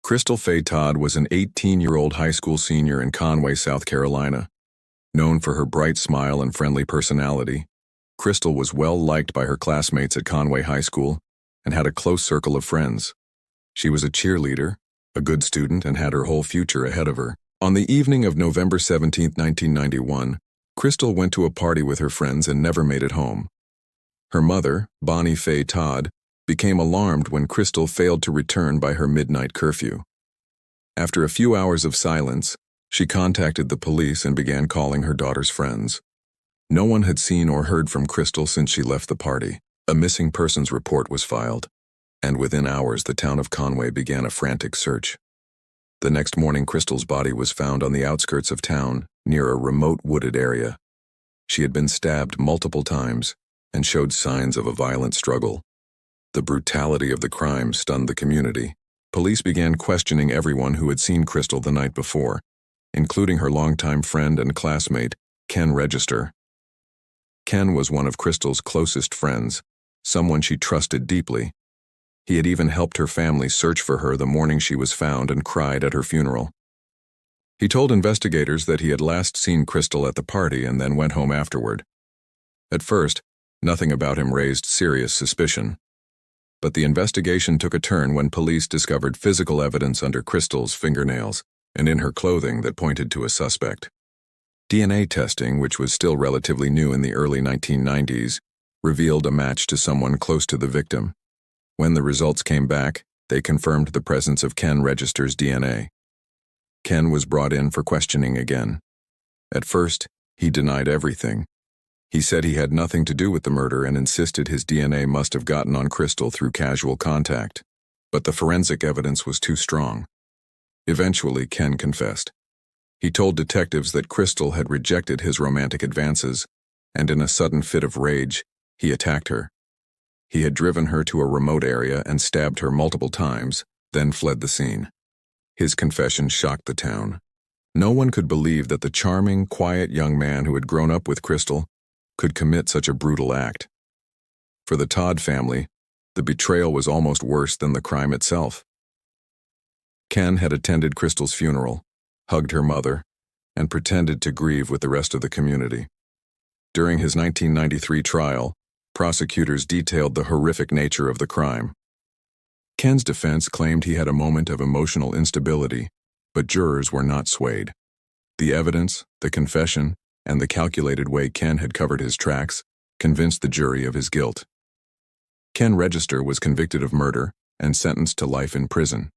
Crystal Faye Todd was an 18-year-old high school senior in Conway, South Carolina. Known for her bright smile and friendly personality, Crystal was well liked by her classmates at Conway High School and had a close circle of friends. She was a cheerleader, a good student, and had her whole future ahead of her. On the evening of November 17, 1991, Crystal went to a party with her friends and never made it home. Her mother, Bonnie Faye Todd, became alarmed when Crystal failed to return by her midnight curfew. After a few hours of silence, she contacted the police and began calling her daughter's friends. No one had seen or heard from Crystal since she left the party. A missing persons report was filed, and within hours the town of Conway began a frantic search. The next morning, Crystal's body was found on the outskirts of town, near a remote wooded area. She had been stabbed multiple times and showed signs of a violent struggle. The brutality of the crime stunned the community. Police began questioning everyone who had seen Crystal the night before, including her longtime friend and classmate, Ken Register. Ken was one of Crystal's closest friends, someone she trusted deeply. He had even helped her family search for her the morning she was found and cried at her funeral. He told investigators that he had last seen Crystal at the party and then went home afterward. At first, nothing about him raised serious suspicion. But the investigation took a turn when police discovered physical evidence under Crystal's fingernails and in her clothing that pointed to a suspect. DNA testing, which was still relatively new in the early 1990s, revealed a match to someone close to the victim. When the results came back, they confirmed the presence of Ken Register's DNA. Ken was brought in for questioning again. At first, he denied everything. He said he had nothing to do with the murder and insisted his DNA must have gotten on Crystal through casual contact. But the forensic evidence was too strong. Eventually, Ken confessed. He told detectives that Crystal had rejected his romantic advances, and in a sudden fit of rage, he attacked her. He had driven her to a remote area and stabbed her multiple times, then fled the scene. His confession shocked the town. No one could believe that the charming, quiet young man who had grown up with Crystal could commit such a brutal act. For the Todd family, the betrayal was almost worse than the crime itself. Ken had attended Crystal's funeral, hugged her mother, and pretended to grieve with the rest of the community. During his 1993 trial, prosecutors detailed the horrific nature of the crime. Ken's defense claimed he had a moment of emotional instability, but jurors were not swayed. The evidence, the confession, and the calculated way Ken had covered his tracks convinced the jury of his guilt. Ken Register was convicted of murder and sentenced to life in prison.